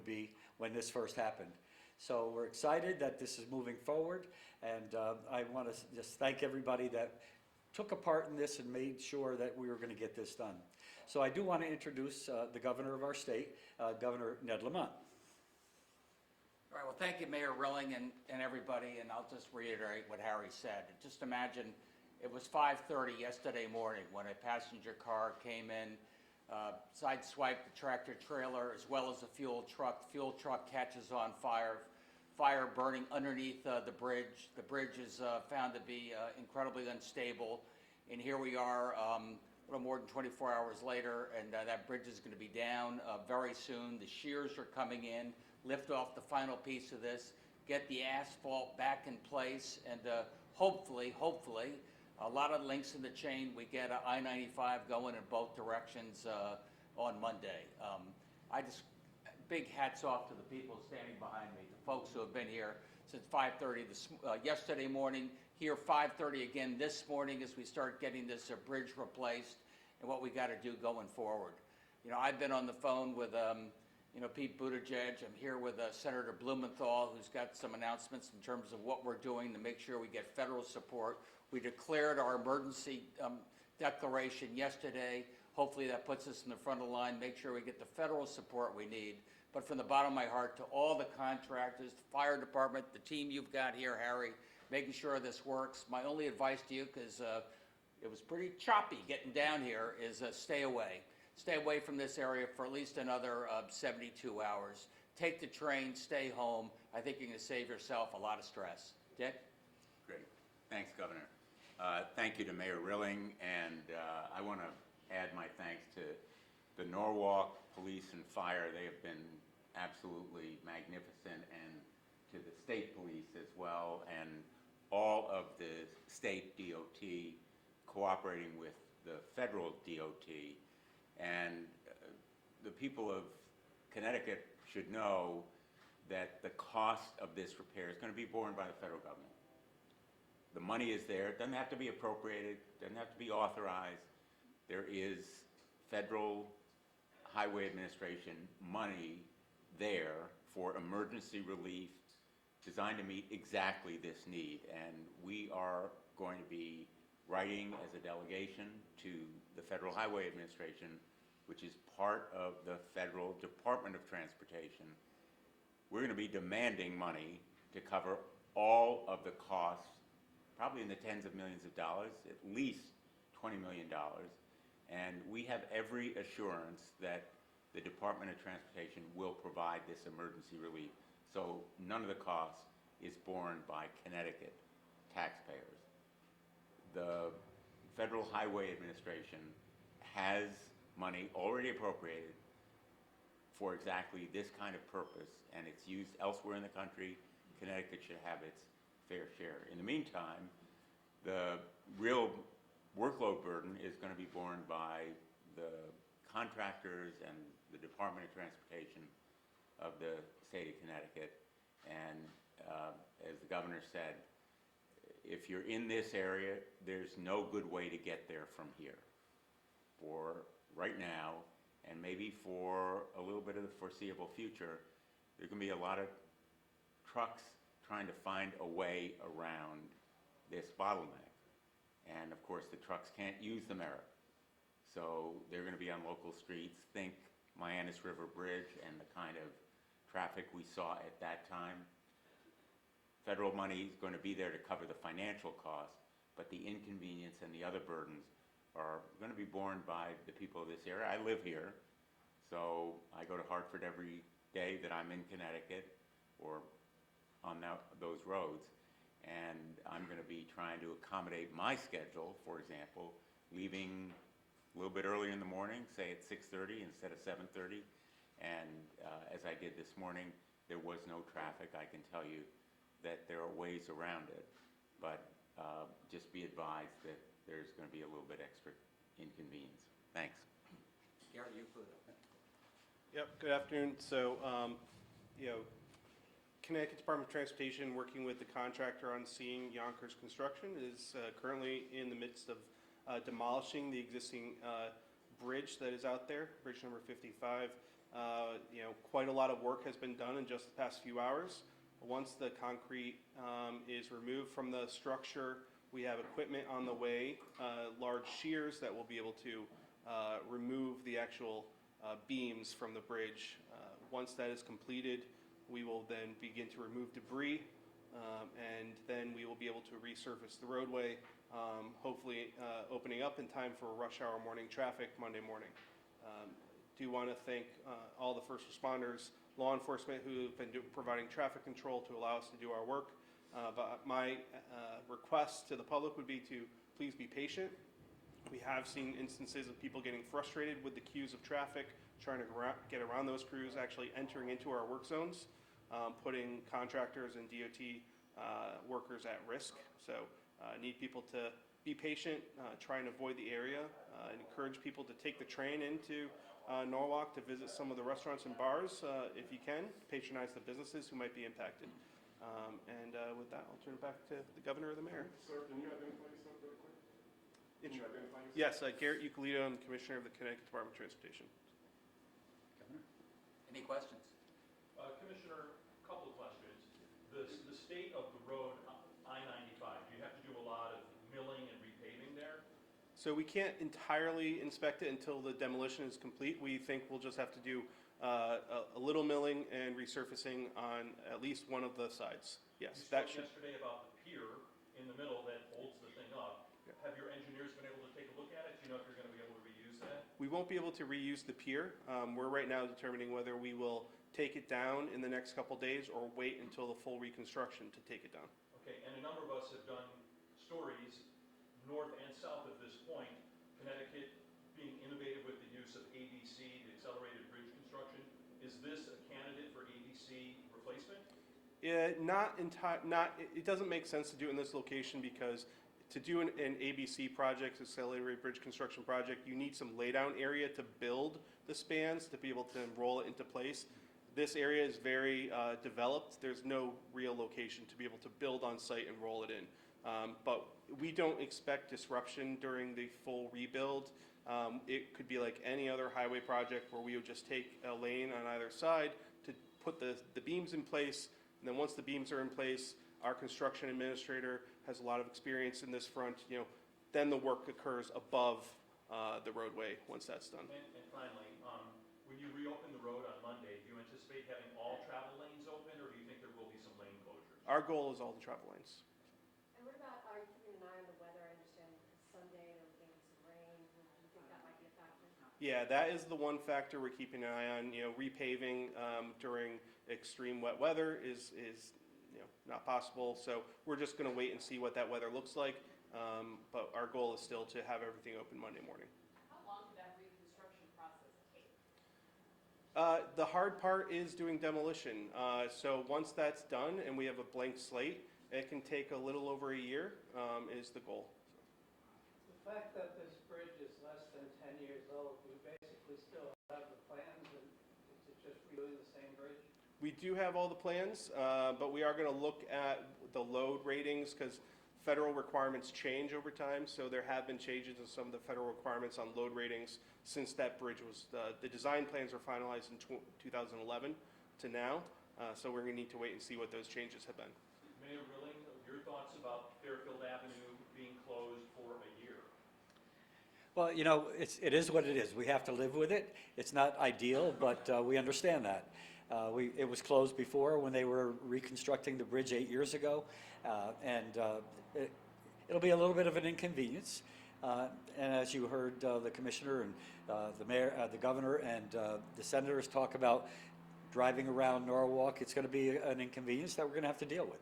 would be when this first happened. So we're excited that this is moving forward, and I want to just thank everybody that took a part in this and made sure that we were going to get this done. So I do want to introduce the governor of our state, Governor Ned Lamont. All right, well, thank you, Mayor Rilling and everybody, and I'll just reiterate what Harry said. Just imagine it was 5:30 yesterday morning when a passenger car came in, sideswiped the tractor trailer as well as the fuel truck. The fuel truck catches on fire burning underneath the bridge. The bridge is found to be incredibly unstable, and here we are a little more than 24 hours later, and that bridge is going to be down very soon. The shears are coming in, lift off the final piece of this, get the asphalt back in place, and hopefully, a lot of links in the chain, we get I-95 going in both directions on Monday. Big hats off to the people standing behind me, the folks who have been here since 5:30 yesterday morning, here 5:30 again this morning as we start getting this bridge replaced and what we got to do going forward. You know, I've been on the phone with Pete Buttigieg. I'm here with Senator Blumenthal, who's got some announcements in terms of what we're doing to make sure we get federal support. We declared our emergency declaration yesterday. Hopefully that puts us in the front of the line, make sure we get the federal support we need. But from the bottom of my heart to all the contractors, the fire department, the team you've got here, Harry, making sure this works. My only advice to you, because it was pretty choppy getting down here, is stay away. Stay away from this area for at least another 72 hours. Take the train, stay home. I think you're going to save yourself a lot of stress. Dick? Great. Thanks, Governor. Thank you to Mayor Rilling, and I want to add my thanks to the Norwalk Police and Fire. They have been absolutely magnificent, and to the state police as well, and all of the state DOT cooperating with the federal DOT. And the people of Connecticut should know that the cost of this repair is going to be borne by the federal government. The money is there. It doesn't have to be appropriated. It doesn't have to be authorized. There is federal highway administration money there for emergency relief designed to meet exactly this need. And we are going to be writing as a delegation to the Federal Highway Administration, which is part of the Federal Department of Transportation. We're going to be demanding money to cover all of the costs, probably in the tens of millions of dollars, at least $20 million. And we have every assurance that the Department of Transportation will provide this emergency relief. So none of the cost is borne by Connecticut taxpayers. The Federal Highway Administration has money already appropriated for exactly this kind of purpose, and it's used elsewhere in the country. Connecticut should have its fair share. In the meantime, the real workload burden is going to be borne by the contractors and the Department of Transportation of the state of Connecticut. And as the governor said, if you're in this area, there's no good way to get there from here. For right now, and maybe for a little bit of the foreseeable future, there's going to be a lot of trucks trying to find a way around this bottleneck. And of course, the trucks can't use the merit. So they're going to be on local streets. Think Mianus River Bridge and the kind of traffic we saw at that time. Federal money is going to be there to cover the financial cost, but the inconvenience and the other burdens are going to be borne by the people of this area. I live here, so I go to Hartford every day that I'm in Connecticut or on those roads, and I'm going to be trying to accommodate my schedule, for example, leaving a little bit earlier in the morning, say at 6:30 instead of 7:30, and as I did this morning, there was no traffic. I can tell you that there are ways around it, but just be advised that there's going to be a little bit extra inconvenience. Thanks. Gary, you put it. Yep, good afternoon. So, Connecticut Department of Transportation, working with the contractor on scene, Yonkers Construction, is currently in the midst of demolishing the existing bridge that is out there, bridge number 55. Quite a lot of work has been done in just the past few hours. Once the concrete is removed from the structure, we have equipment on the way, large shears that will be able to remove the actual beams from the bridge. Once that is completed, we will then begin to remove debris, and then we will be able to resurface the roadway, hopefully opening up in time for rush hour morning traffic Monday morning. Do want to thank all the first responders, law enforcement who have been providing traffic control to allow us to do our work. But my request to the public would be to please be patient. We have seen instances of people getting frustrated with the queues of traffic, trying to get around those crews, actually entering into our work zones, putting contractors and DOT workers at risk. So need people to be patient, try and avoid the area, and encourage people to take the train into Norwalk to visit some of the restaurants and bars if you can, patronize the businesses who might be impacted. With that, I'll turn it back to the governor or the mayor. Sir, can you identify yourself really quick? Can you identify yourself? Yes, Garrett Euclid, I'm Commissioner of the Connecticut Department of Transportation. Any questions? Commissioner, a couple of questions. The state of the road, I-95, do you have to do a lot of milling and repaving there? So we can't entirely inspect it until the demolition is complete. We think we'll just have to do a little milling and resurfacing on at least one of the sides. Yes, You that spoke should. yesterday about the pier in the middle that holds the thing up. Yeah. Have your engineers been able to take a look at it? Do you know if you're going to be able to reuse that? We won't be able to reuse the pier. We're right now determining whether we will take it down in the next couple days or wait until the full reconstruction to take it down. Okay, and a number of us have done stories north and south at this point. Connecticut being innovative with the use of ABC, the accelerated bridge construction. Is this a candidate for ABC replacement? It doesn't make sense to do it in this location because to do an ABC project, accelerated bridge construction project, you need some laydown area to build the spans to be able to roll it into place. This area is very developed. There's no real location to be able to build on site and roll it in. But we don't expect disruption during the full rebuild. It could be like any other highway project where we would just take a lane on either side to put the beams in place. And then once the beams are in place, our construction administrator has a lot of experience in this front. Then the work occurs above the roadway once that's done. And finally, when you reopen the road on Monday, do you anticipate having all travel lanes open, or do you think there will be some lane closures? Our goal is all the travel lanes. And what about, are you keeping an eye on the weather? I understand Sunday there was going to be some rain. Do you think that might be a factor? Yeah, that is the one factor we're keeping an eye on. Repaving during extreme wet weather is not possible. So we're just going to wait and see what that weather looks like. But our goal is still to have everything open Monday morning. How long did that reconstruction process take? The hard part is doing demolition. So once that's done and we have a blank slate, it can take a little over a year is the goal. The fact that this bridge is less than 10 years old, we basically still have the plans, and is it just redoing the same bridge? We do have all the plans, but we are going to look at the load ratings because federal requirements change over time. So there have been changes in some of the federal requirements on load ratings since that bridge was, the design plans were finalized in 2011 to now. So we're going to need to wait and see what those changes have been. Mayor Rilling, your thoughts about Fairfield Avenue being closed for a year? Well, it is what it is. We have to live with it. It's not ideal, but we understand that. It was closed before when they were reconstructing the bridge 8 years ago, and it'll be a little bit of an inconvenience. And as you heard the commissioner and the mayor, the governor, and the senators talk about driving around Norwalk, it's going to be an inconvenience that we're going to have to deal with.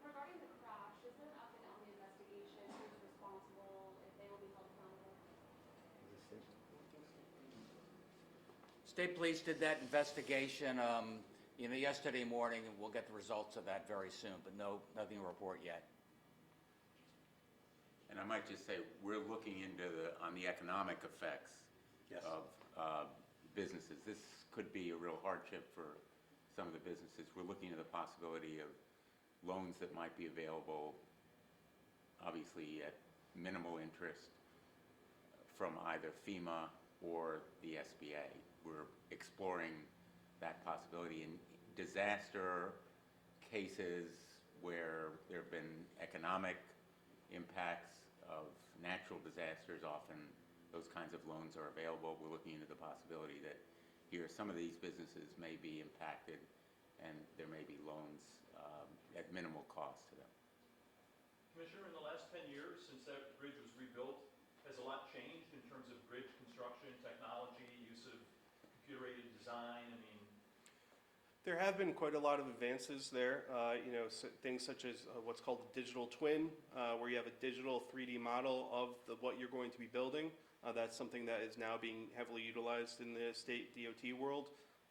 Regarding the crash, is there an update on the investigation? Who's responsible? If they will be held accountable? State Police did that investigation, yesterday morning, and we'll get the results of that very soon, but nothing to report yet. And I might just say, we're looking into on the economic effects Yes. of businesses. This could be a real hardship for some of the businesses. We're looking at the possibility of loans that might be available, obviously at minimal interest, from either FEMA or the SBA. we're exploring that possibility. In disaster cases where there have been economic impacts of natural disasters, often those kinds of loans are available. We're looking into the possibility that here some of these businesses may be impacted and there may be loans at minimal cost to them. Commissioner, in the last 10 years, since that bridge was rebuilt, has a lot changed in terms of bridge construction, technology, use of computer-aided design? I mean, There have been quite a lot of advances there, things such as what's called the digital twin, where you have a digital 3D model of what you're going to be building. That's something that is now being heavily utilized in the state DOT world.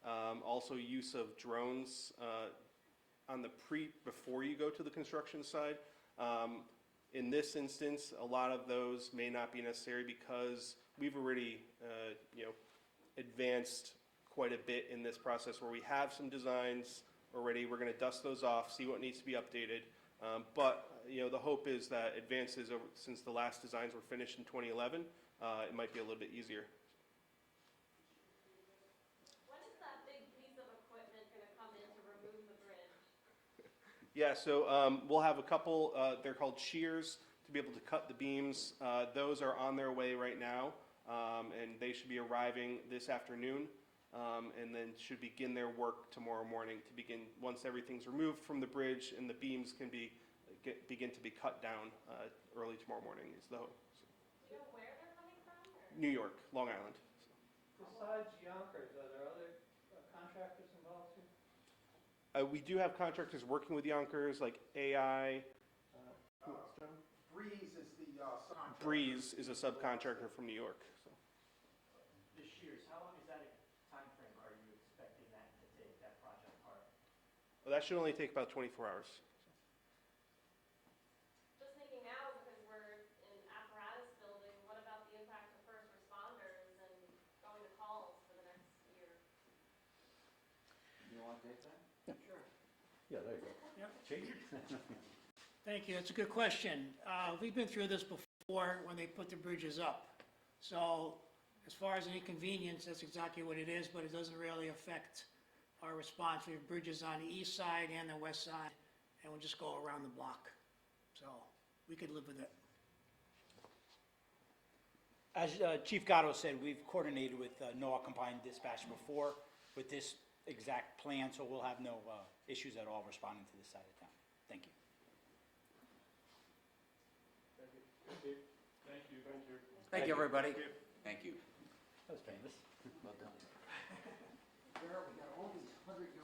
Also use of drones before you go to the construction side. In this instance, a lot of those may not be necessary because we've already, advanced quite a bit in this process where we have some designs already. We're going to dust those off, see what needs to be updated. But the hope is that advances since the last designs were finished in 2011, it might be a little bit easier. When is that big piece of equipment going to come in to remove the bridge? Yeah, so we'll have a couple, they're called shears, to be able to cut the beams. Those are on their way right now, and they should be arriving this afternoon, and then should begin their work tomorrow morning to begin, once everything's removed from the bridge and the beams can begin to be cut down early tomorrow morning is the hope. Do you know where they're coming from? Or? New York, Long Island. Besides Yonkers, are there other contractors involved too? We do have contractors working with Yonkers, like AI. Who else, John? Breeze is the subcontractor. Breeze is a subcontractor from New York. So. The shears, how long is that timeframe are you expecting that to take, that project part? Well, that should only take about 24 hours. Just thinking now, because we're in apparatus building, what about the impact of first responders and going to calls for the next year? You want to take that? Yeah, there you go. Yep. Chief? Thank you, that's a good question. We've been through this before when they put the bridges up. So as far as an inconvenience, that's exactly what it is, but it doesn't really affect our response. We have bridges on the east side and the west side, and we'll just go around the block. So we could live with it. As Chief Gatto said, we've coordinated with Norwalk Combined Dispatch before with this exact plan, so we'll have no issues at all responding to this side of town. Thank you. thank you. Thank you, everybody. Thank you. That was painless. Well done. Where are we? Got all these 100-yard